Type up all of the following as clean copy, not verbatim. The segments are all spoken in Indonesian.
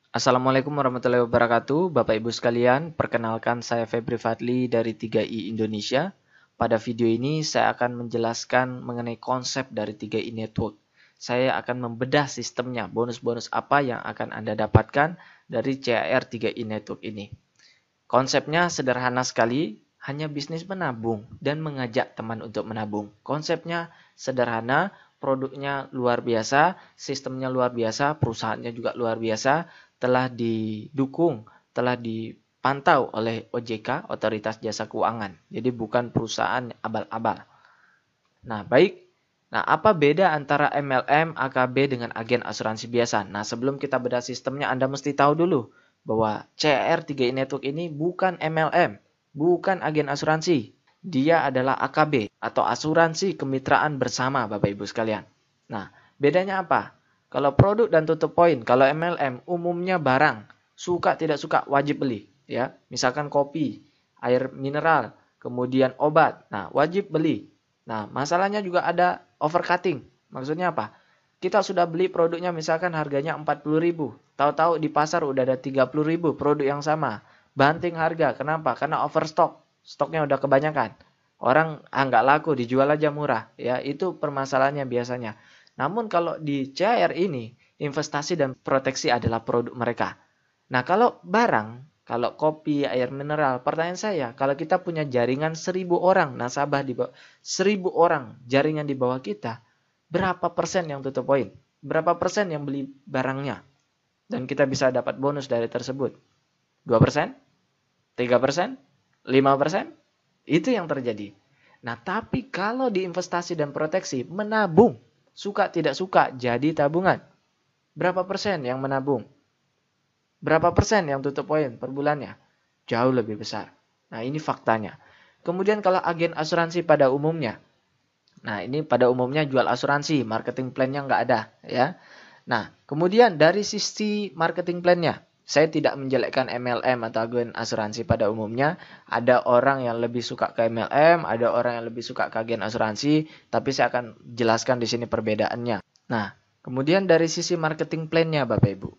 Assalamualaikum warahmatullahi wabarakatuh, Bapak Ibu sekalian. Perkenalkan saya Febri Fadli dari 3i Indonesia. Pada video ini saya akan menjelaskan mengenai konsep dari 3i Network. Saya akan membedah sistemnya, bonus-bonus apa yang akan Anda dapatkan dari CAR 3i Network ini. Konsepnya sederhana sekali, hanya bisnis menabung dan mengajak teman untuk menabung. Konsepnya sederhana, produknya luar biasa, sistemnya luar biasa, perusahaannya juga luar biasa, telah didukung, telah dipantau oleh OJK, Otoritas Jasa Keuangan. Jadi bukan perusahaan abal-abal. Nah, baik. Nah, apa beda antara MLM, AKB dengan agen asuransi biasa? Nah, sebelum kita bedah sistemnya, Anda mesti tahu dulu bahwa CR 3i Network ini bukan MLM, bukan agen asuransi. Dia adalah AKB atau asuransi kemitraan bersama, Bapak Ibu sekalian. Nah, bedanya apa? Kalau produk dan tutup poin, kalau MLM umumnya barang, suka tidak suka wajib beli, ya. Misalkan kopi, air mineral, kemudian obat. Nah, wajib beli. Nah, masalahnya juga ada overcutting. Maksudnya apa? Kita sudah beli produknya misalkan harganya 40.000. Tahu-tahu di pasar udah ada 30.000 produk yang sama. Banting harga. Kenapa? Karena overstock. Stoknya udah kebanyakan. Orang nggak laku, dijual aja murah. Ya, itu permasalahannya biasanya. Namun kalau di CR ini, investasi dan proteksi adalah produk mereka. Nah, kalau barang, kalau kopi, air mineral, pertanyaan saya, kalau kita punya jaringan 1.000 orang nasabah di bawah 1.000 orang jaringan di bawah kita, berapa persen yang tutup poin? Berapa persen yang beli barangnya? Dan kita bisa dapat bonus dari tersebut. 2%? 3%? 5%? Itu yang terjadi. Nah, tapi kalau di investasi dan proteksi, menabung, suka tidak suka, jadi tabungan. Berapa persen yang menabung? Berapa persen yang tutup poin per bulannya? Jauh lebih besar. Nah, ini faktanya. Kemudian kalau agen asuransi pada umumnya. Nah, ini pada umumnya jual asuransi, marketing plan-nya nggak ada. Ya. Nah, kemudian dari sisi marketing plan-nya. Saya tidak menjelekkan MLM atau agen asuransi pada umumnya. Ada orang yang lebih suka ke MLM, ada orang yang lebih suka ke agen asuransi. Tapi saya akan jelaskan di sini perbedaannya. Nah, kemudian dari sisi marketing plan-nya Bapak Ibu.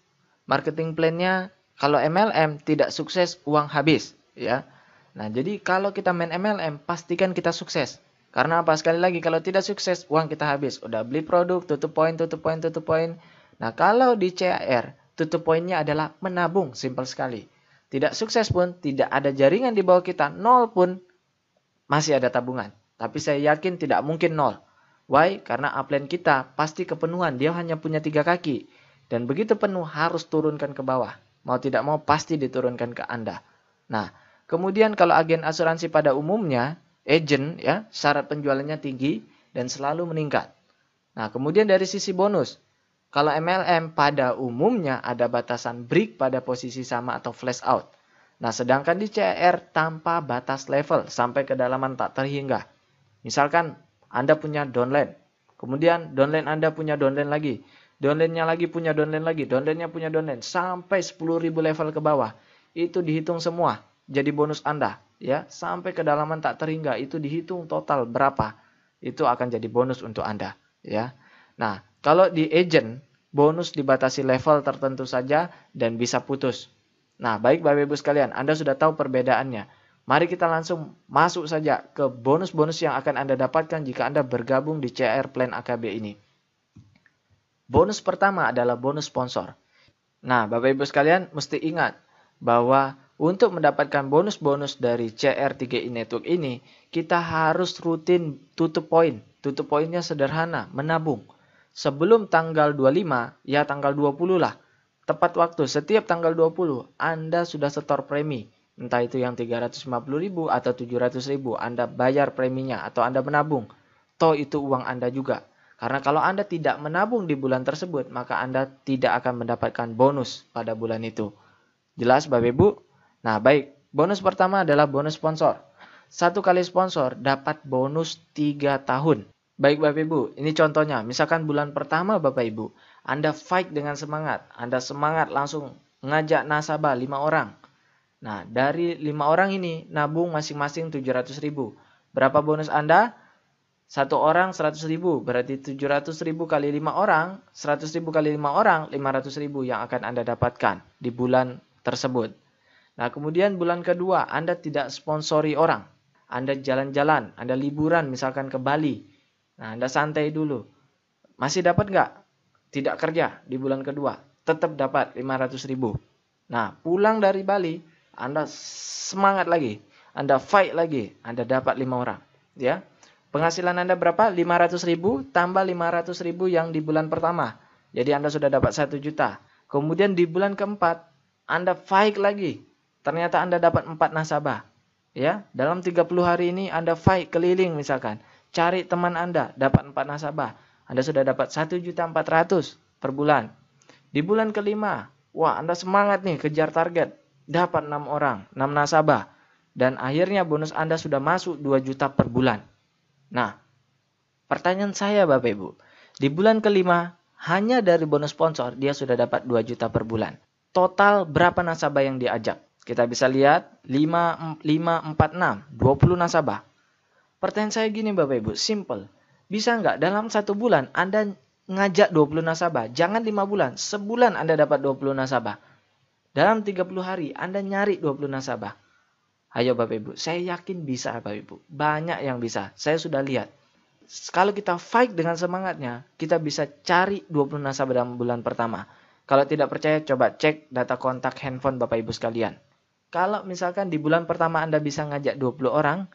Marketing plan-nya kalau MLM tidak sukses uang habis, ya. Nah, jadi kalau kita main MLM pastikan kita sukses. Karena apa? Sekali lagi kalau tidak sukses uang kita habis. Udah beli produk, tutup poin, tutup poin, tutup poin. Nah, kalau di CAR tutup poinnya adalah menabung, simpel sekali. Tidak sukses pun, tidak ada jaringan di bawah kita, nol pun masih ada tabungan. Tapi saya yakin tidak mungkin nol. Why? Karena upline kita pasti kepenuhan. Dia hanya punya 3 kaki. Dan begitu penuh harus turunkan ke bawah. Mau tidak mau pasti diturunkan ke Anda. Nah, kemudian kalau agen asuransi pada umumnya, agent ya, syarat penjualannya tinggi dan selalu meningkat. Nah, kemudian dari sisi bonus. Kalau MLM pada umumnya ada batasan break pada posisi sama atau flash out. Nah, sedangkan di CR tanpa batas level sampai kedalaman tak terhingga. Misalkan Anda punya downline, kemudian downline Anda punya downline lagi, downline-nya lagi punya downline lagi, downline-nya punya downline, sampai 10.000 level ke bawah. Itu dihitung semua, jadi bonus Anda. Ya, sampai kedalaman tak terhingga, itu dihitung total berapa. Itu akan jadi bonus untuk Anda. Ya. Nah, kalau di agent, bonus dibatasi level tertentu saja dan bisa putus. Nah, baik Bapak Ibu sekalian, Anda sudah tahu perbedaannya. Mari kita langsung masuk saja ke bonus-bonus yang akan Anda dapatkan jika Anda bergabung di CR Plan AKB ini. Bonus pertama adalah bonus sponsor. Nah, Bapak Ibu sekalian mesti ingat bahwa untuk mendapatkan bonus-bonus dari CR3i Network ini, kita harus rutin tutup poin. Tutup poinnya sederhana, menabung. Sebelum tanggal 25, ya tanggal 20 lah. Tepat waktu, setiap tanggal 20, Anda sudah setor premi. Entah itu yang 350.000 atau 700.000, Anda bayar preminya atau Anda menabung. Toh itu uang Anda juga. Karena kalau Anda tidak menabung di bulan tersebut, maka Anda tidak akan mendapatkan bonus pada bulan itu. Jelas Bapak Ibu? Nah baik, bonus pertama adalah bonus sponsor. Satu kali sponsor dapat bonus 3 tahun. Baik Bapak Ibu, ini contohnya. Misalkan bulan pertama Bapak Ibu, Anda fight dengan semangat. Anda semangat langsung ngajak nasabah 5 orang. Nah dari 5 orang ini nabung masing-masing 700.000. Berapa bonus Anda? Satu orang 100.000, berarti 700.000 kali 5 orang, 100.000 kali 5 orang, 500.000 yang akan Anda dapatkan di bulan tersebut. Nah, kemudian bulan kedua, Anda tidak sponsori orang. Anda jalan-jalan, Anda liburan misalkan ke Bali. Nah, Anda santai dulu. Masih dapat nggak? Tidak kerja di bulan kedua. Tetap dapat 500.000. Nah, pulang dari Bali, Anda semangat lagi. Anda fight lagi. Anda dapat 5 orang. Ya. Penghasilan Anda berapa? 500.000 tambah 500.000 yang di bulan pertama. Jadi Anda sudah dapat 1 juta. Kemudian di bulan keempat, Anda fight lagi. Ternyata Anda dapat 4 nasabah. Ya, dalam 30 hari ini Anda fight keliling misalkan. Cari teman Anda, dapat 4 nasabah. Anda sudah dapat 1.400.000 per bulan. Di bulan kelima, wah Anda semangat nih kejar target. Dapat 6 orang, 6 nasabah. Dan akhirnya bonus Anda sudah masuk 2 juta per bulan. Nah, pertanyaan saya Bapak Ibu, di bulan kelima hanya dari bonus sponsor dia sudah dapat 2 juta per bulan. Total berapa nasabah yang diajak? Kita bisa lihat 5, 4, 6, 20 nasabah. Pertanyaan saya gini Bapak Ibu, simple. Bisa nggak dalam 1 bulan Anda ngajak 20 nasabah? Jangan 5 bulan, sebulan Anda dapat 20 nasabah. Dalam 30 hari Anda nyari 20 nasabah. Ayo Bapak Ibu, saya yakin bisa Bapak Ibu. Banyak yang bisa, saya sudah lihat. Kalau kita fight dengan semangatnya, kita bisa cari 20 nasabah dalam bulan pertama. Kalau tidak percaya, coba cek data kontak handphone Bapak Ibu sekalian. Kalau misalkan di bulan pertama Anda bisa ngajak 20 orang,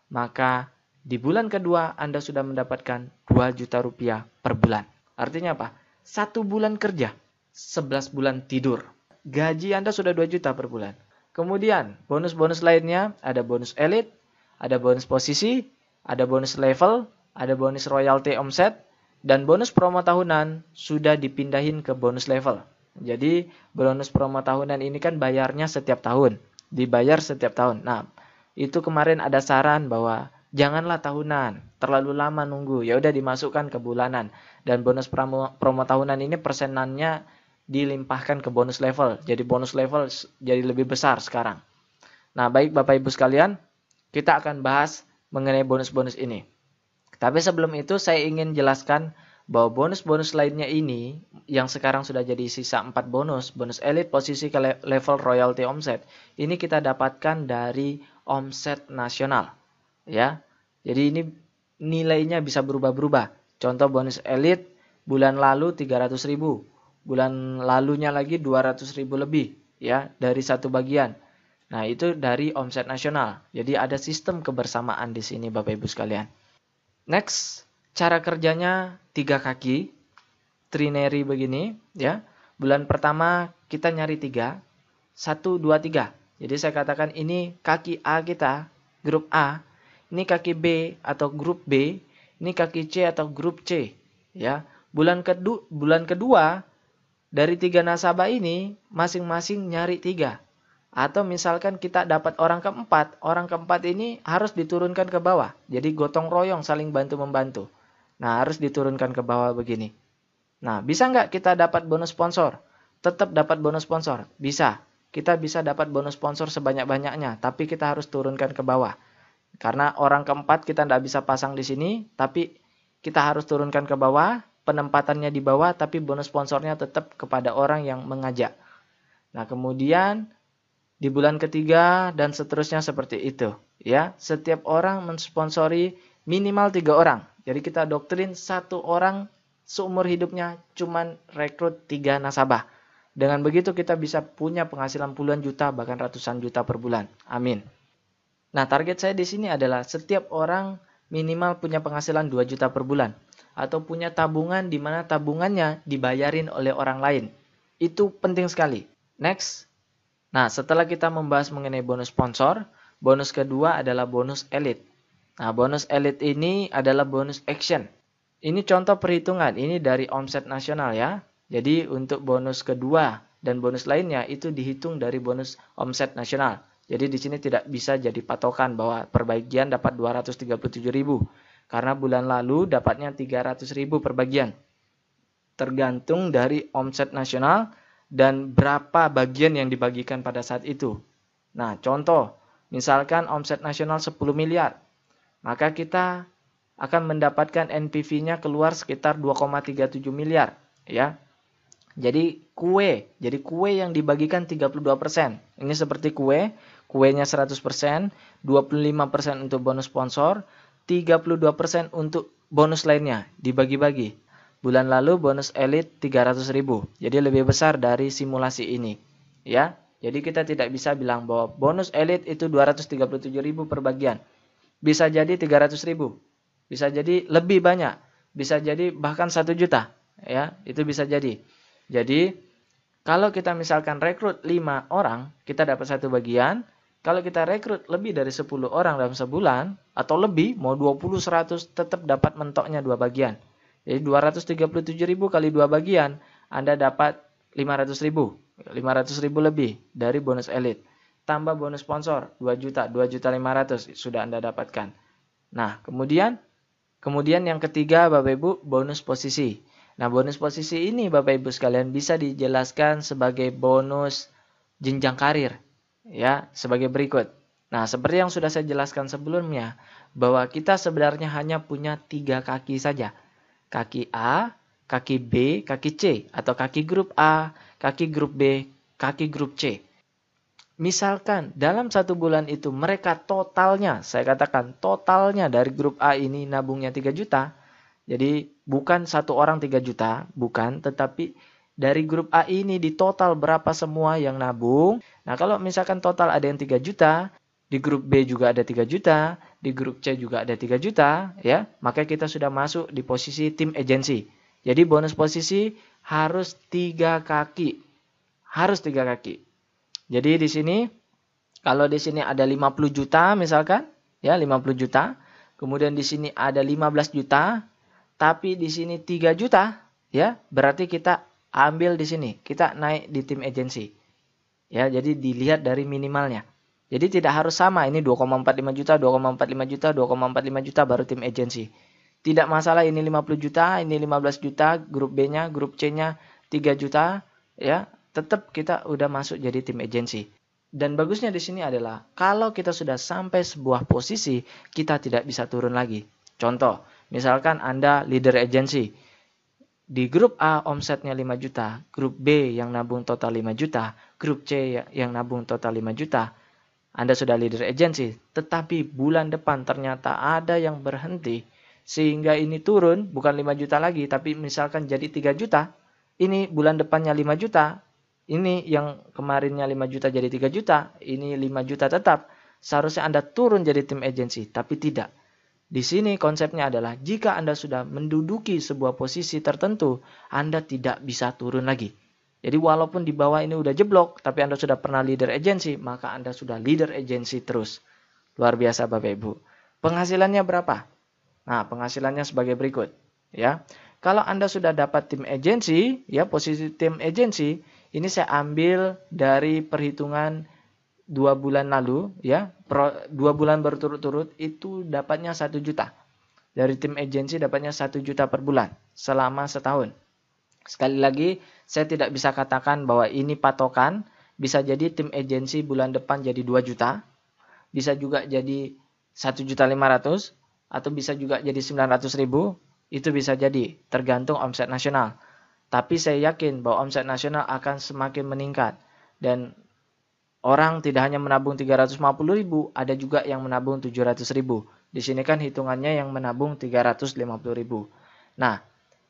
maka di bulan kedua Anda sudah mendapatkan 2 juta rupiah per bulan. Artinya apa? 1 bulan kerja, 11 bulan tidur. Gaji Anda sudah 2 juta per bulan. Kemudian bonus-bonus lainnya ada bonus elite, ada bonus posisi, ada bonus level, ada bonus royalty omset, dan bonus promo tahunan sudah dipindahin ke bonus level. Jadi bonus promo tahunan ini kan bayarnya setiap tahun, dibayar setiap tahun. Nah, itu kemarin ada saran bahwa janganlah tahunan, terlalu lama nunggu. Ya udah dimasukkan ke bulanan. Dan bonus promo tahunan ini persenannya dilimpahkan ke bonus level. Jadi bonus level jadi lebih besar sekarang. Nah, baik Bapak Ibu sekalian, kita akan bahas mengenai bonus-bonus ini. Tapi sebelum itu saya ingin jelaskan bahwa bonus-bonus lainnya ini yang sekarang sudah jadi sisa 4 bonus, bonus elite, posisi ke level, royalty, omset. Ini kita dapatkan dari omset nasional. Ya. Jadi ini nilainya bisa berubah-berubah. Contoh bonus elite bulan lalu 300.000. Bulan lalunya lagi 200.000 lebih ya dari satu bagian. Nah, itu dari omset nasional. Jadi ada sistem kebersamaan di sini Bapak Ibu sekalian. Next, cara kerjanya 3 kaki. Trinary begini ya. Bulan pertama kita nyari 3. 1, 2, 3. Jadi saya katakan ini kaki A kita, grup A. Ini kaki B atau grup B. Ini kaki C atau grup C. Ya. Bulan kedua dari 3 nasabah ini, masing-masing nyari 3. Atau misalkan kita dapat orang keempat ini harus diturunkan ke bawah. Jadi gotong royong saling bantu-membantu. Nah, harus diturunkan ke bawah begini. Nah, bisa nggak kita dapat bonus sponsor? Tetap dapat bonus sponsor. Bisa. Kita bisa dapat bonus sponsor sebanyak-banyaknya, tapi kita harus turunkan ke bawah. Karena orang keempat kita nggak bisa pasang di sini, tapi kita harus turunkan ke bawah. Penempatannya di bawah, tapi bonus sponsornya tetap kepada orang yang mengajak. Nah, kemudian di bulan ketiga dan seterusnya seperti itu. Ya, setiap orang mensponsori minimal 3 orang. Jadi kita doktrin 1 orang seumur hidupnya cuman rekrut 3 nasabah. Dengan begitu kita bisa punya penghasilan puluhan juta, bahkan ratusan juta per bulan. Amin. Nah, target saya di sini adalah setiap orang minimal punya penghasilan 2 juta per bulan. Atau punya tabungan di mana tabungannya dibayarin oleh orang lain. Itu penting sekali. Next. Nah, setelah kita membahas mengenai bonus sponsor, bonus kedua adalah bonus elite. Nah, bonus elite ini adalah bonus action. Ini contoh perhitungan, ini dari omset nasional ya. Jadi untuk bonus kedua dan bonus lainnya itu dihitung dari bonus omset nasional. Jadi di sini tidak bisa jadi patokan bahwa per bagian dapat 237.000. Karena bulan lalu dapatnya 300.000 per bagian. Tergantung dari omset nasional dan berapa bagian yang dibagikan pada saat itu. Nah, contoh, misalkan omset nasional 10 miliar. Maka kita akan mendapatkan NPV-nya keluar sekitar 2,37 miliar, ya. Jadi kue yang dibagikan 32%. Ini seperti kuenya 100%, 25% untuk bonus sponsor, 32% untuk bonus lainnya dibagi-bagi. Bulan lalu bonus elit 300.000. Jadi lebih besar dari simulasi ini, ya. Jadi kita tidak bisa bilang bahwa bonus elit itu 237.000 per bagian. Bisa jadi 300.000. Bisa jadi lebih banyak. Bisa jadi bahkan 1 juta, ya. Itu bisa jadi. Jadi, kalau kita misalkan rekrut 5 orang, kita dapat 1 bagian. Kalau kita rekrut lebih dari 10 orang dalam sebulan, atau lebih, mau 20, 100, tetap dapat mentoknya 2 bagian. Jadi 237.000 kali 2 bagian, Anda dapat 500.000. 500.000 lebih dari bonus elit. Tambah bonus sponsor, 2 juta, 2.500.000 sudah Anda dapatkan. Nah, kemudian yang ketiga, Bapak Ibu, bonus posisi. Nah, bonus posisi ini Bapak Ibu sekalian bisa dijelaskan sebagai bonus jenjang karir, ya, sebagai berikut. Nah, seperti yang sudah saya jelaskan sebelumnya, bahwa kita sebenarnya hanya punya 3 kaki saja. Kaki A, kaki B, kaki C, atau kaki grup A, kaki grup B, kaki grup C. Misalkan dalam 1 bulan itu mereka totalnya, saya katakan totalnya dari grup A ini nabungnya 3 juta. Jadi bukan 1 orang 3 juta, bukan, tetapi dari grup A ini di total berapa semua yang nabung. Nah, kalau misalkan total ada yang 3 juta, di grup B juga ada 3 juta, di grup C juga ada 3 juta, ya, maka kita sudah masuk di posisi tim agensi. Jadi bonus posisi harus 3 kaki. Harus 3 kaki. Jadi di sini, kalau di sini ada 50 juta misalkan, ya 50 juta, kemudian di sini ada 15 juta, tapi di sini 3 juta, ya berarti kita ambil di sini, kita naik di tim agensi. Ya, jadi dilihat dari minimalnya. Jadi tidak harus sama, ini 2,45 juta, 2,45 juta, 2,45 juta baru tim agensi. Tidak masalah ini 50 juta, ini 15 juta, grup B-nya, grup C-nya 3 juta, ya. Tetap kita udah masuk jadi tim agensi. Dan bagusnya di sini adalah kalau kita sudah sampai sebuah posisi, kita tidak bisa turun lagi. Contoh, misalkan Anda leader agensi. Di grup A omsetnya 5 juta, grup B yang nabung total 5 juta, grup C yang nabung total 5 juta. Anda sudah leader agensi, tetapi bulan depan ternyata ada yang berhenti. Sehingga ini turun, bukan 5 juta lagi, tapi misalkan jadi 3 juta. Ini bulan depannya 5 juta. Ini yang kemarinnya 5 juta jadi 3 juta, ini 5 juta tetap. Seharusnya Anda turun jadi tim agensi, tapi tidak. Di sini konsepnya adalah jika Anda sudah menduduki sebuah posisi tertentu, Anda tidak bisa turun lagi. Jadi walaupun di bawah ini udah jeblok, tapi Anda sudah pernah leader agensi, maka Anda sudah leader agensi terus. Luar biasa Bapak Ibu. Penghasilannya berapa? Nah, penghasilannya sebagai berikut, ya. Kalau Anda sudah dapat tim agensi, ya posisi tim agensi, ini saya ambil dari perhitungan 2 bulan lalu, ya. 2 bulan berturut-turut itu dapatnya 1 juta. Dari tim agensi dapatnya 1 juta per bulan selama setahun. Sekali lagi, saya tidak bisa katakan bahwa ini patokan. Bisa jadi tim agensi bulan depan jadi 2 juta. Bisa juga jadi 1.500.000 atau bisa juga jadi 900.000. Itu bisa jadi, tergantung omset nasional. Tapi saya yakin bahwa omset nasional akan semakin meningkat. Dan orang tidak hanya menabung 350.000, ada juga yang menabung 700.000. Di sini kan hitungannya yang menabung 350.000. Nah,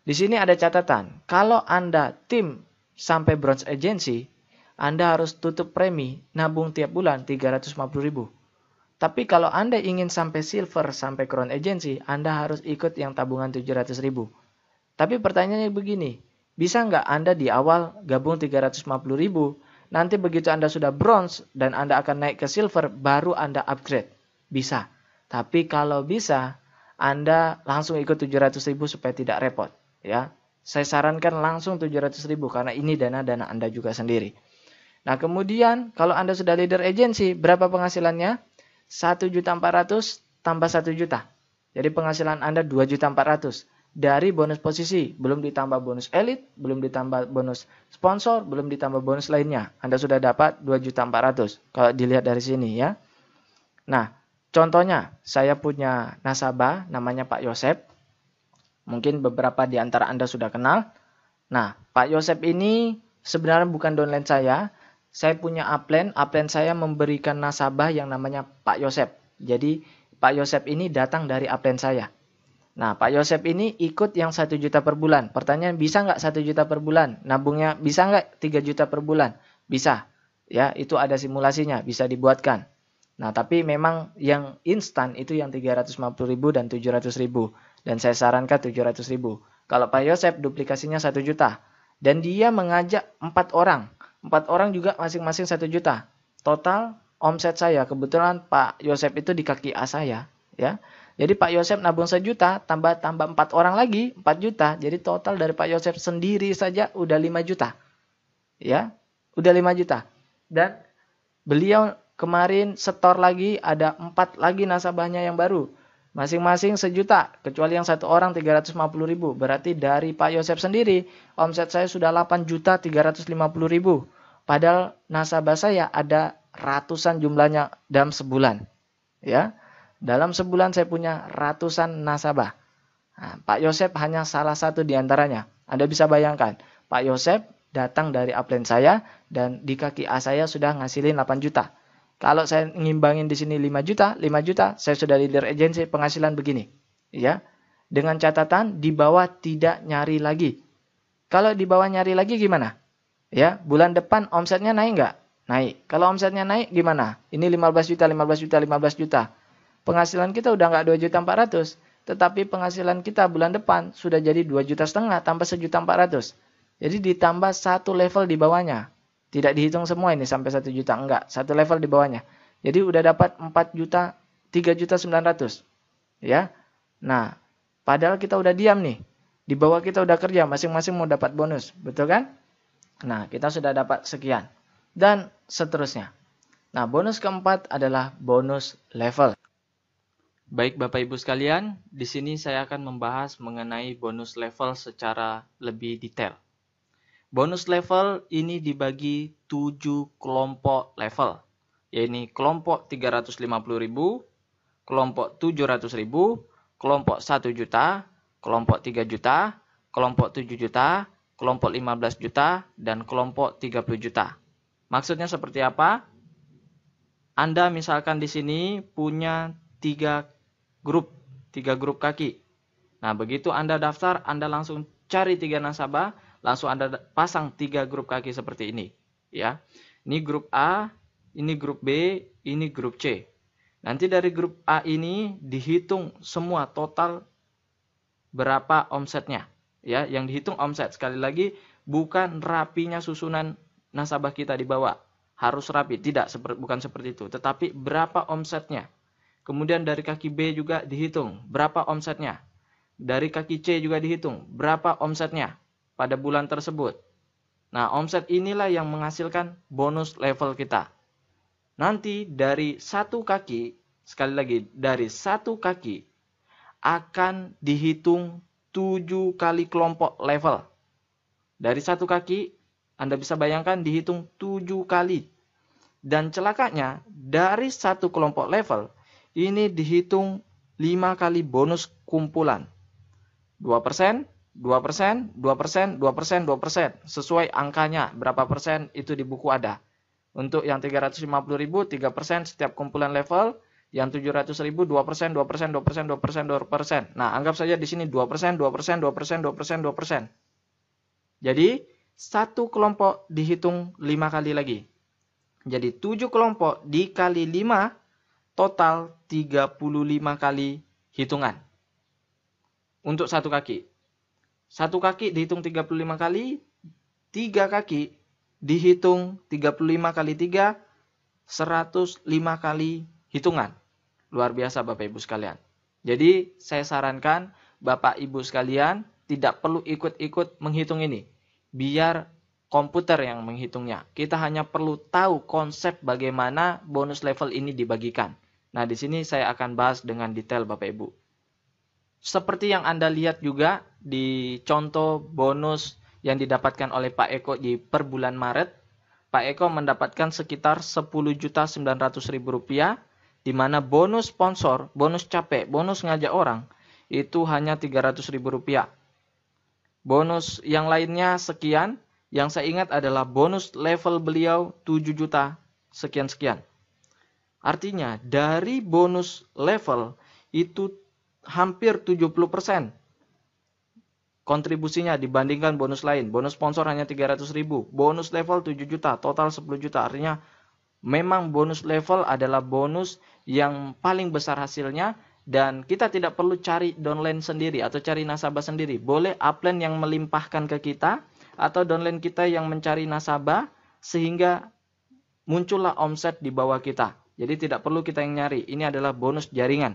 di sini ada catatan. Kalau Anda tim sampai bronze agency, Anda harus tutup premi nabung tiap bulan 350.000. Tapi kalau Anda ingin sampai silver, sampai crown agency, Anda harus ikut yang tabungan 700.000. Tapi pertanyaannya begini, bisa nggak Anda di awal gabung 350.000, nanti begitu Anda sudah bronze dan Anda akan naik ke silver, baru Anda upgrade? Bisa. Tapi kalau bisa, Anda langsung ikut 700.000 supaya tidak repot. Ya, saya sarankan langsung 700.000 karena ini dana-dana Anda juga sendiri. Nah, kemudian kalau Anda sudah leader agency, berapa penghasilannya? 1.400.000 tambah 1 juta. Jadi penghasilan Anda 2.400.000. Dari bonus posisi, belum ditambah bonus elit, belum ditambah bonus sponsor, belum ditambah bonus lainnya. Anda sudah dapat 2.400.000 kalau dilihat dari sini ya. Nah, Contohnya, saya punya nasabah namanya Pak Yosep. Mungkin beberapa di antara Anda sudah kenal. Nah, Pak Yosep ini sebenarnya bukan downline saya. Saya punya upline saya memberikan nasabah yang namanya Pak Yosep. Jadi, Pak Yosep ini datang dari upline saya. Nah, Pak Yosep ini ikut yang 1 juta per bulan. Pertanyaan, bisa nggak 1 juta per bulan? Nabungnya bisa nggak 3 juta per bulan? Bisa. Ya, itu ada simulasinya, bisa dibuatkan. Nah, tapi memang yang instan itu yang 350.000 dan 700.000. Dan saya sarankan 700.000. Kalau Pak Yosep duplikasinya 1 juta. Dan dia mengajak 4 orang. 4 orang juga masing-masing 1 juta. Total omset saya, kebetulan Pak Yosep itu di kaki A saya. Ya. Jadi Pak Yosep nabung 1 juta, tambah 4 orang lagi, 4 juta. Jadi total dari Pak Yosep sendiri saja udah 5 juta. Ya, udah 5 juta. Dan beliau kemarin setor lagi, ada 4 lagi nasabahnya yang baru. Masing-masing 1 juta, kecuali yang 1 orang 350.000. Berarti dari Pak Yosep sendiri, omset saya sudah 8.350.000. Padahal nasabah saya ada ratusan jumlahnya dalam sebulan. Ya, dalam sebulan saya punya ratusan nasabah. Nah, Pak Yosep hanya salah satu di antaranya. Anda bisa bayangkan, Pak Yosep datang dari upline saya dan di kaki A saya sudah ngasilin 8 juta. Kalau saya ngimbangin di sini 5 juta, saya sudah leader agency penghasilan begini. Ya. Dengan catatan di bawah tidak nyari lagi. Kalau di bawah nyari lagi gimana? Ya, bulan depan omsetnya naik nggak? Naik. Kalau omsetnya naik gimana? Ini 15 juta, 15 juta, 15 juta. Penghasilan kita udah nggak 2.400.000. Tetapi penghasilan kita bulan depan sudah jadi 2,5 juta tambah 1.400.000. Jadi ditambah satu level di bawahnya. Tidak dihitung semua ini sampai 1 juta. Enggak, satu level di bawahnya. Jadi udah dapat 4 juta, 3.900.000. Ya. Nah, padahal kita udah diam nih. Di bawah kita udah kerja, masing-masing mau dapat bonus. Betul kan? Nah, kita sudah dapat sekian. Dan seterusnya. Nah, bonus keempat adalah bonus level. Baik Bapak Ibu sekalian, di sini saya akan membahas mengenai bonus level secara lebih detail. Bonus level ini dibagi 7 kelompok level, yaitu kelompok 350.000, kelompok 700.000, kelompok 1 juta, kelompok 3 juta, kelompok 7 juta, kelompok 15 juta, dan kelompok 30 juta. Maksudnya seperti apa? Anda misalkan di sini punya 3 grup kaki. Nah, begitu Anda daftar, Anda langsung cari 3 nasabah, langsung Anda pasang 3 grup kaki seperti ini. Ya, ini grup A, ini grup B, ini grup C. Nanti dari grup A ini dihitung semua total berapa omsetnya. Ya, yang dihitung omset. Sekali lagi, bukan rapinya susunan nasabah kita di bawah. Harus rapi, bukan seperti itu. Tetapi berapa omsetnya. Kemudian dari kaki B juga dihitung berapa omsetnya. Dari kaki C juga dihitung berapa omsetnya pada bulan tersebut. Nah, omset inilah yang menghasilkan bonus level kita. Nanti dari satu kaki, sekali lagi, dari satu kaki akan dihitung 7 kali kelompok level. Dari satu kaki, Anda bisa bayangkan dihitung 7 kali. Dan celakanya, dari satu kelompok level, ini dihitung 5 kali bonus kumpulan. 2%, 2%, 2%, 2%, 2%. Sesuai angkanya, berapa persen itu di buku ada. Untuk yang 350.000, 3% setiap kumpulan level. Yang 700.000, 2%, 2%, 2%, 2%, 2%. Nah, anggap saja di sini 2%, 2%, 2%, 2%, 2%. Jadi, satu kelompok dihitung 5 kali lagi. Jadi, 7 kelompok dikali 5, total 35 kali hitungan. Untuk satu kaki. Satu kaki dihitung 35 kali, 3 kaki dihitung 35 kali 3, 105 kali hitungan. Luar biasa Bapak Ibu sekalian. Jadi saya sarankan Bapak Ibu sekalian tidak perlu ikut-ikut menghitung ini. Biar komputer yang menghitungnya. Kita hanya perlu tahu konsep bagaimana bonus level ini dibagikan. Nah, di sini saya akan bahas dengan detail Bapak Ibu. Seperti yang Anda lihat juga di contoh bonus yang didapatkan oleh Pak Eko di per bulan Maret. Pak Eko mendapatkan sekitar 10.900.000 rupiah di mana bonus sponsor, bonus capek, bonus ngajak orang, itu hanya Rp300.000. Bonus yang lainnya sekian, yang saya ingat adalah bonus level beliau 7 juta sekian-sekian. Artinya dari bonus level itu hampir 70% kontribusinya dibandingkan bonus lain. Bonus sponsor hanya 300.000, bonus level 7 juta, total 10 juta. Artinya memang bonus level adalah bonus yang paling besar hasilnya, dan kita tidak perlu cari downline sendiri atau cari nasabah sendiri. Boleh upline yang melimpahkan ke kita atau downline kita yang mencari nasabah sehingga muncullah omset di bawah kita. Jadi tidak perlu kita yang nyari. Ini adalah bonus jaringan.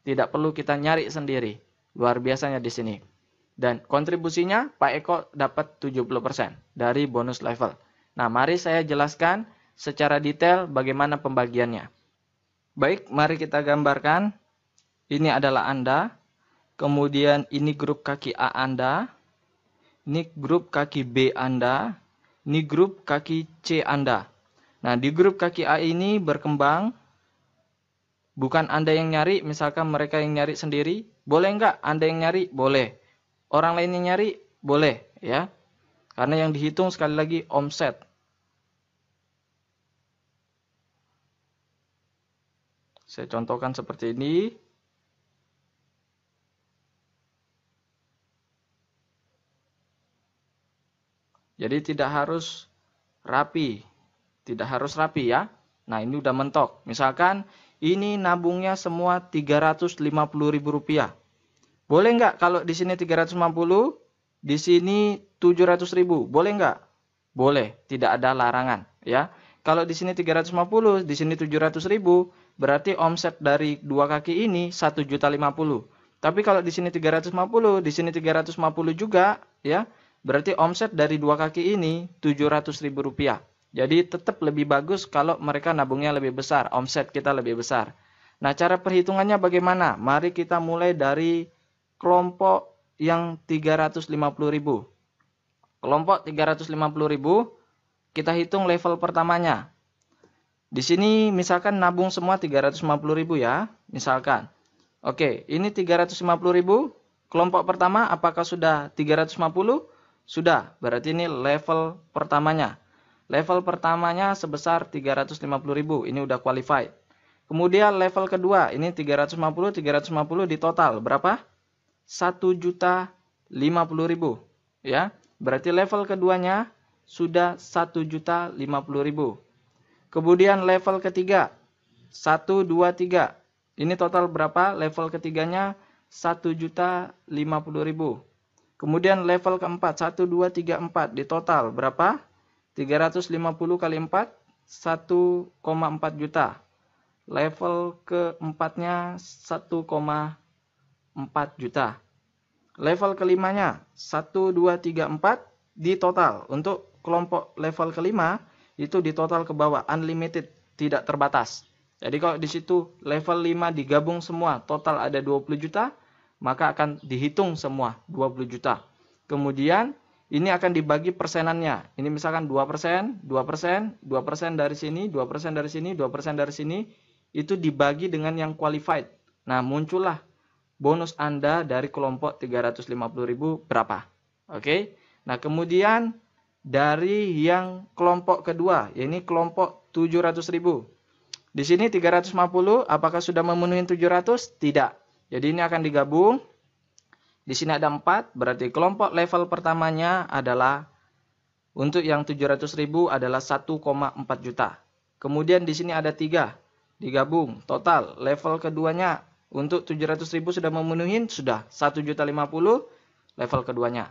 Tidak perlu kita nyari sendiri. Luar biasanya di sini. Dan kontribusinya Pak Eko dapat 70% dari bonus level. Nah, mari saya jelaskan secara detail bagaimana pembagiannya. Baik, mari kita gambarkan. Ini adalah Anda. Kemudian ini grup kaki A Anda. Ini grup kaki B Anda. Ini grup kaki C Anda. Nah, di grup kaki A ini berkembang. Bukan Anda yang nyari, misalkan mereka yang nyari sendiri. Boleh nggak Anda yang nyari? Boleh. Orang lain yang nyari? Boleh. Ya. Karena yang dihitung sekali lagi omset. Saya contohkan seperti ini. Jadi tidak harus rapi. Tidak harus rapi ya. Nah, ini udah mentok. Misalkan ini nabungnya semua Rp350.000. Boleh nggak kalau di sini 350, di sini 700.000? Boleh nggak? Boleh, tidak ada larangan ya. Kalau di sini 350, di sini 700.000, berarti omset dari dua kaki ini 1.050.000. Tapi kalau di sini 350, di sini 350 juga ya, berarti omset dari dua kaki ini Rp700.000. Jadi tetap lebih bagus kalau mereka nabungnya lebih besar, omset kita lebih besar. Nah, cara perhitungannya bagaimana? Mari kita mulai dari kelompok yang 350.000. Kelompok 350.000, kita hitung level pertamanya. Di sini misalkan nabung semua 350.000 ya, misalkan. Oke, ini 350.000. Kelompok pertama apakah sudah 350? Sudah, berarti ini level pertamanya. Level pertamanya sebesar 350.000, ini udah qualified. Kemudian level kedua, ini 350 di total berapa? 1.050.000 ya. Berarti level keduanya sudah 1.050.000. Kemudian level ketiga 1, 2, 3. Ini total berapa? Level ketiganya 1.050.000. Kemudian level keempat 1, 2, 3, 4. Di total berapa? 350 kali 4 1,4 juta. Level keempatnya 1,4 juta. Level kelimanya 1, 2, 3, 4 di total. Untuk kelompok level kelima itu di total ke bawah, unlimited, tidak terbatas. Jadi kalau di situ level 5 digabung semua total ada 20 juta, maka akan dihitung semua 20 juta. Kemudian ini akan dibagi persenannya. Ini misalkan 2%, 2%, 2% dari sini, 2% dari sini, 2% dari sini. Itu dibagi dengan yang qualified. Nah, muncullah bonus Anda dari kelompok 350.000 berapa. Oke. Nah, kemudian dari yang kelompok kedua, yaitu kelompok 700.000. Di sini 350, apakah sudah memenuhi 700? Tidak. Jadi ini akan digabung. Di sini ada 4, berarti kelompok level pertamanya adalah untuk yang 700.000 adalah 1,4 juta. Kemudian di sini ada 3, digabung. Total level keduanya untuk 700.000 sudah memenuhi, sudah 1.050.000 level keduanya.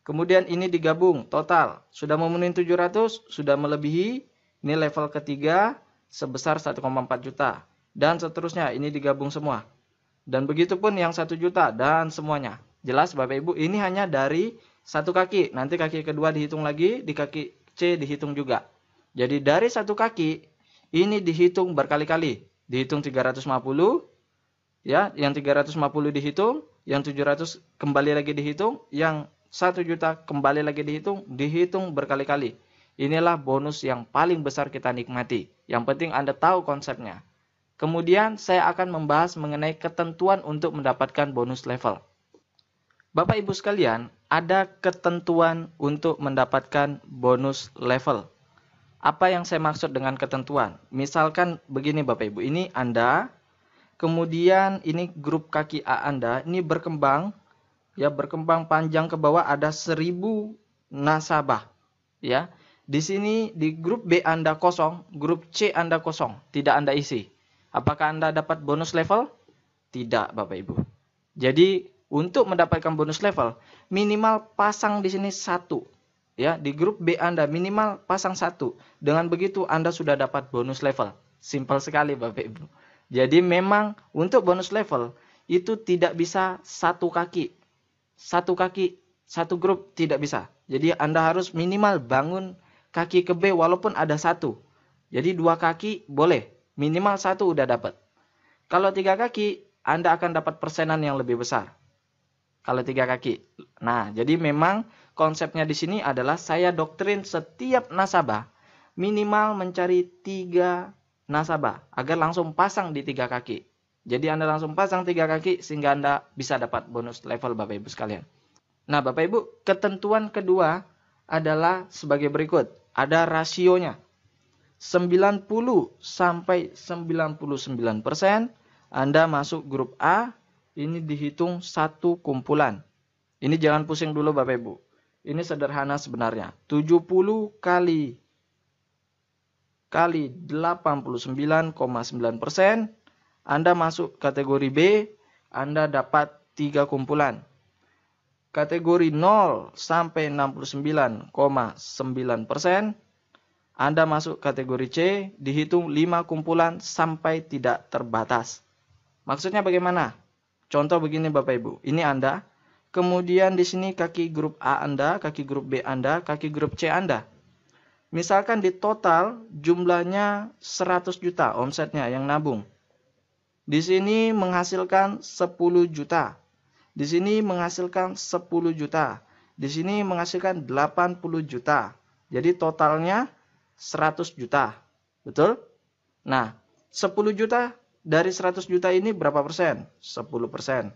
Kemudian ini digabung, total sudah memenuhi 700, sudah melebihi. Ini level ketiga sebesar 1,4 juta. Dan seterusnya, ini digabung semua. Dan begitu pun yang 1 juta dan semuanya. Jelas Bapak Ibu, ini hanya dari satu kaki. Nanti kaki kedua dihitung lagi, di kaki C dihitung juga. Jadi dari satu kaki, ini dihitung berkali-kali. Dihitung 350, ya, yang 350 dihitung, yang 700 kembali lagi dihitung, yang 1 juta kembali lagi dihitung berkali-kali. Inilah bonus yang paling besar kita nikmati. Yang penting Anda tahu konsepnya. Kemudian saya akan membahas mengenai ketentuan untuk mendapatkan bonus level. Bapak Ibu sekalian, ada ketentuan untuk mendapatkan bonus level. Apa yang saya maksud dengan ketentuan? Misalkan begini Bapak Ibu, ini Anda, kemudian ini grup kaki A Anda, ini berkembang, ya berkembang panjang ke bawah ada 1000 nasabah, ya. Di sini di grup B Anda kosong, grup C Anda kosong, tidak Anda isi. Apakah Anda dapat bonus level? Tidak, Bapak Ibu. Jadi, untuk mendapatkan bonus level, minimal pasang di sini 1. Ya, di grup B Anda minimal pasang 1. Dengan begitu Anda sudah dapat bonus level. Simpel sekali, Bapak Ibu. Jadi, memang untuk bonus level itu tidak bisa satu kaki. Satu kaki, satu grup tidak bisa. Jadi, Anda harus minimal bangun kaki ke B walaupun ada 1. Jadi, 2 kaki boleh. Minimal 1 udah dapat. Kalau 3 kaki, Anda akan dapat persenan yang lebih besar. Kalau 3 kaki. Nah, jadi memang konsepnya di sini adalah saya doktrin setiap nasabah minimal mencari 3 nasabah agar langsung pasang di 3 kaki. Jadi Anda langsung pasang 3 kaki sehingga Anda bisa dapat bonus level Bapak Ibu sekalian. Nah, Bapak Ibu, ketentuan kedua adalah sebagai berikut. Ada rasionya. 90 sampai 99% Anda masuk grup A, ini dihitung satu kumpulan. Ini jangan pusing dulu Bapak Ibu. Ini sederhana sebenarnya. 70 kali 89,9%, Anda masuk kategori B, Anda dapat 3 kumpulan. Kategori 0 sampai 69,9%, Anda masuk kategori C, dihitung 5 kumpulan sampai tidak terbatas. Maksudnya bagaimana? Contoh begini Bapak Ibu, ini Anda, kemudian di sini kaki grup A Anda, kaki grup B Anda, kaki grup C Anda. Misalkan di total jumlahnya 100 juta omsetnya yang nabung. Di sini menghasilkan 10 juta. Di sini menghasilkan 10 juta. Di sini menghasilkan 80 juta. Jadi totalnya 100 juta. Betul? Nah, 10 juta dari 100 juta ini berapa persen? 10%.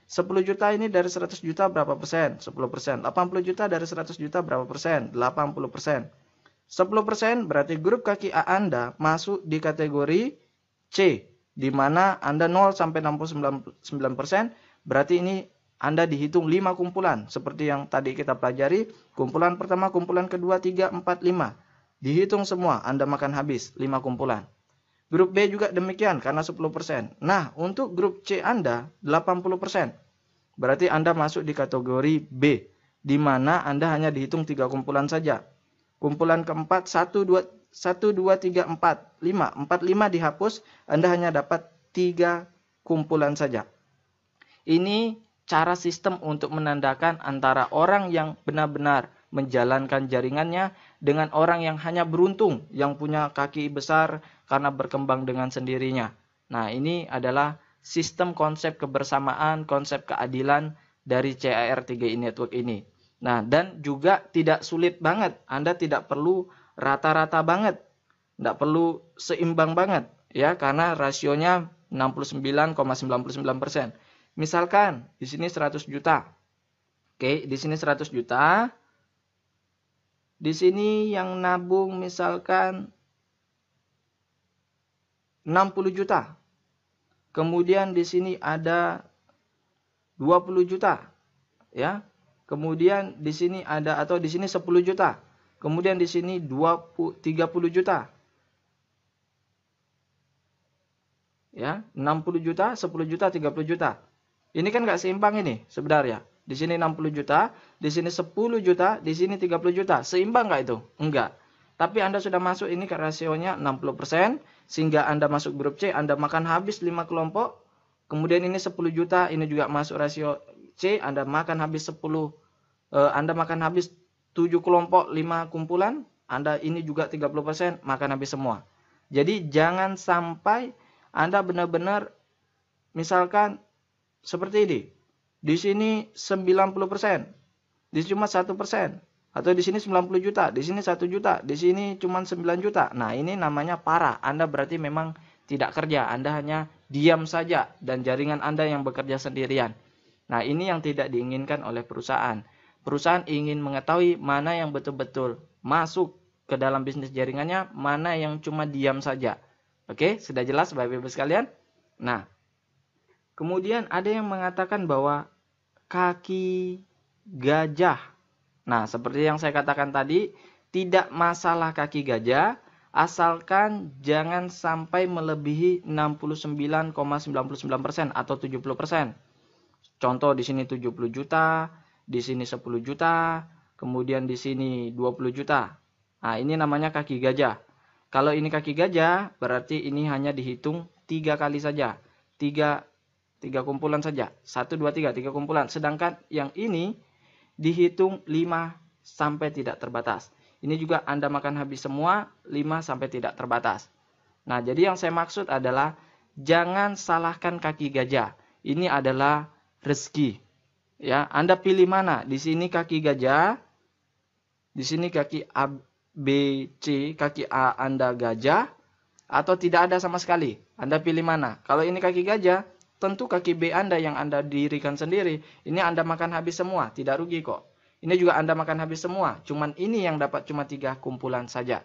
10 juta ini dari 100 juta berapa persen? 10%. 80 juta dari 100 juta berapa persen? 80%. 10% berarti grup kaki A Anda masuk di kategori C, di mana Anda 0 sampai 69%, berarti ini Anda dihitung 5 kumpulan. Seperti yang tadi kita pelajari, kumpulan pertama, kumpulan kedua, 3, 4, 5. Dihitung semua, Anda makan habis 5 kumpulan. Grup B juga demikian karena 10%. Nah, untuk grup C Anda 80%. Berarti Anda masuk di kategori B, di mana Anda hanya dihitung 3 kumpulan saja. Kumpulan keempat 1, 2, 3, 4, 5. 4, 5 dihapus, Anda hanya dapat 3 kumpulan saja. Ini cara sistem untuk menandakan antara orang yang benar-benar menjalankan jaringannya dengan orang yang hanya beruntung, yang punya kaki besar karena berkembang dengan sendirinya. Nah, ini adalah sistem konsep kebersamaan, konsep keadilan dari CAR3i Network ini. Nah, dan juga tidak sulit banget. Anda tidak perlu rata-rata banget. Tidak perlu seimbang banget. Ya, karena rasionya 69,99%. Misalkan, di sini 100 juta. Oke, di sini 100 juta. Di sini yang nabung misalkan 60 juta. Kemudian di sini ada 20 juta. Ya. Kemudian di sini ada, atau di sini 10 juta. Kemudian di sini 30 juta. Ya, 60 juta, 10 juta, 30 juta. Ini kan nggak seimbang ini sebenarnya. Di sini 60 juta, di sini 10 juta, di sini 30 juta. Seimbang nggak itu? Enggak. Tapi Anda sudah masuk ini ke rasionya 60%, sehingga Anda masuk grup C, Anda makan habis 5 kelompok. Kemudian ini 10 juta, ini juga masuk rasio C, Anda makan habis 10, Anda makan habis 7 kelompok, 5 kumpulan, Anda ini juga 30%, makan habis semua. Jadi jangan sampai Anda benar-benar, misalkan seperti ini. Di sini 90%, di sini cuma 1%, atau di sini 90 juta, di sini 1 juta, di sini cuma 9 juta. Nah, ini namanya parah. Anda berarti memang tidak kerja, Anda hanya diam saja dan jaringan Anda yang bekerja sendirian. Nah, ini yang tidak diinginkan oleh perusahaan. Perusahaan ingin mengetahui mana yang betul-betul masuk ke dalam bisnis jaringannya, mana yang cuma diam saja. Oke, sudah jelas Bapak Ibu sekalian? Nah, kemudian ada yang mengatakan bahwa kaki gajah. Nah, seperti yang saya katakan tadi, tidak masalah kaki gajah, asalkan jangan sampai melebihi 69,99% atau 70%. Contoh di sini 70 juta, di sini 10 juta, kemudian di sini 20 juta. Nah, ini namanya kaki gajah. Kalau ini kaki gajah, berarti ini hanya dihitung 3 kali saja. 3 kumpulan saja. 1, 2, 3, 3 kumpulan. Sedangkan yang ini dihitung 5 sampai tidak terbatas. Ini juga Anda makan habis semua, 5 sampai tidak terbatas. Nah, jadi yang saya maksud adalah jangan salahkan kaki gajah. Ini adalah rezeki. Ya, Anda pilih mana? Di sini kaki gajah, di sini kaki A, B, C, kaki A Anda gajah, atau tidak ada sama sekali. Anda pilih mana? Kalau ini kaki gajah, tentu kaki B Anda yang Anda dirikan sendiri. Ini Anda makan habis semua, tidak rugi kok. Ini juga Anda makan habis semua, cuman ini yang dapat cuma 3 kumpulan saja.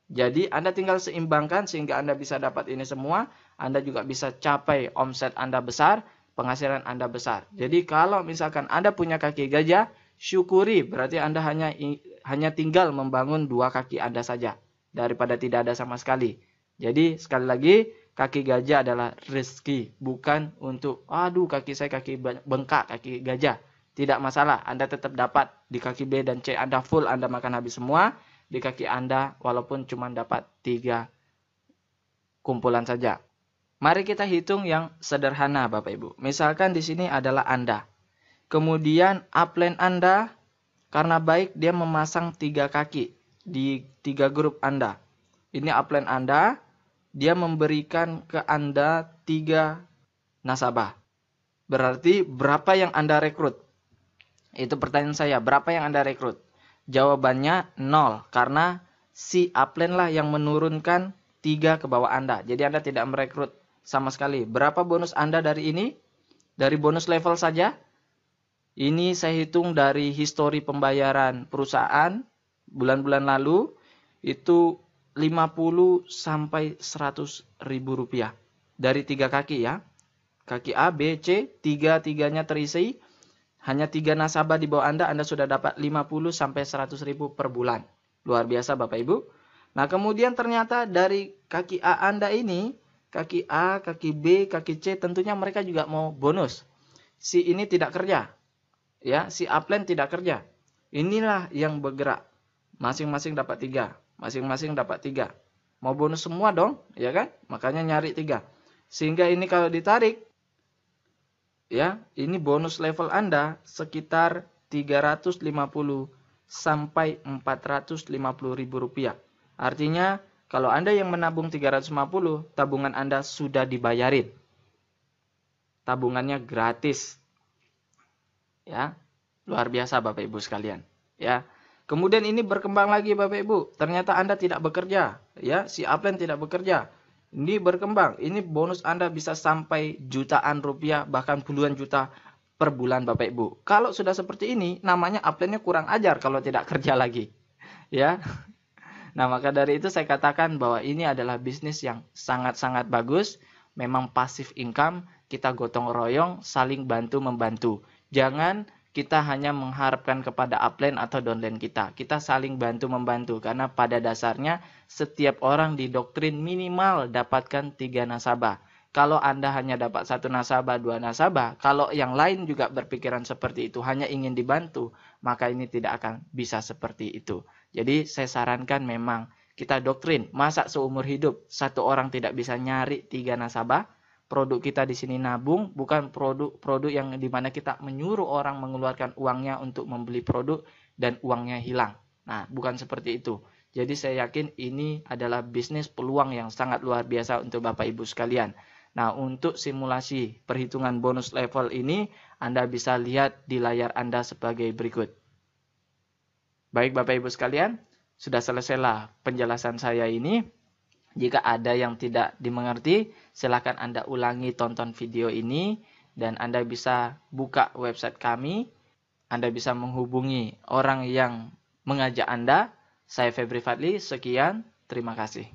Jadi Anda tinggal seimbangkan sehingga Anda bisa dapat ini semua. Anda juga bisa capai omset Anda besar, penghasilan Anda besar. Jadi kalau misalkan Anda punya kaki gajah, syukuri, berarti Anda hanya tinggal membangun 2 kaki Anda saja daripada tidak ada sama sekali. Jadi sekali lagi, kaki gajah adalah rezeki, bukan untuk aduh kaki saya kaki bengkak, kaki gajah. Tidak masalah, Anda tetap dapat di kaki B dan C Anda full, Anda makan habis semua. Di kaki Anda walaupun cuma dapat 3 kumpulan saja. Mari kita hitung yang sederhana Bapak Ibu. Misalkan di sini adalah Anda. Kemudian upline Anda karena baik dia memasang 3 kaki di 3 grup Anda. Ini upline Anda, dia memberikan ke Anda 3 nasabah. Berarti berapa yang Anda rekrut? Itu pertanyaan saya, berapa yang Anda rekrut? Jawabannya 0, karena si upline lah yang menurunkan 3 ke bawah Anda. Jadi Anda tidak merekrut sama sekali. Berapa bonus Anda dari ini? Dari bonus level saja. Ini saya hitung dari histori pembayaran perusahaan bulan-bulan lalu. Itu 50 sampai 100 ribu rupiah. Dari 3 kaki ya. Kaki A, B, C, 3-3-nya terisi. Hanya 3 nasabah di bawah Anda sudah dapat 50 sampai 100 ribu per bulan. Luar biasa Bapak Ibu. Nah kemudian ternyata dari kaki A Anda ini, kaki A, kaki B, kaki C, tentunya mereka juga mau bonus. Si ini tidak kerja. Ya, si upline tidak kerja. Inilah yang bergerak. Masing-masing dapat 3. Masing-masing dapat 3. Mau bonus semua dong, ya kan? Makanya nyari 3. Sehingga ini kalau ditarik, ya, ini bonus level Anda sekitar 350 sampai 450 ribu rupiah. Artinya, kalau Anda yang menabung 350, tabungan Anda sudah dibayarin. Tabungannya gratis. Ya, luar biasa Bapak Ibu sekalian. Ya, kemudian ini berkembang lagi Bapak Ibu. Ternyata Anda tidak bekerja. Ya, si upline tidak bekerja. Ini berkembang. Ini bonus Anda bisa sampai jutaan rupiah, bahkan puluhan juta per bulan Bapak Ibu. Kalau sudah seperti ini, namanya upline-nya kurang ajar kalau tidak kerja lagi. Ya. Nah, maka dari itu saya katakan bahwa ini adalah bisnis yang sangat-sangat bagus. Memang passive income, kita gotong royong, saling bantu-membantu. Jangan kita hanya mengharapkan kepada upline atau downline kita. Kita saling bantu-membantu karena pada dasarnya setiap orang didoktrin minimal dapatkan 3 nasabah. Kalau Anda hanya dapat 1 nasabah, 2 nasabah, kalau yang lain juga berpikiran seperti itu, hanya ingin dibantu, maka ini tidak akan bisa seperti itu. Jadi saya sarankan memang kita doktrin, masa seumur hidup 1 orang tidak bisa nyari 3 nasabah. Produk kita di sini nabung, bukan produk yang dimana kita menyuruh orang mengeluarkan uangnya untuk membeli produk dan uangnya hilang. Nah, bukan seperti itu. Jadi saya yakin ini adalah bisnis peluang yang sangat luar biasa untuk Bapak Ibu sekalian. Nah, untuk simulasi perhitungan bonus level ini, Anda bisa lihat di layar Anda sebagai berikut. Baik Bapak Ibu sekalian, sudah selesailah penjelasan saya ini. Jika ada yang tidak dimengerti, silakan Anda ulangi tonton video ini dan Anda bisa buka website kami. Anda bisa menghubungi orang yang mengajak Anda. Saya Febri Fadli, sekian, terima kasih.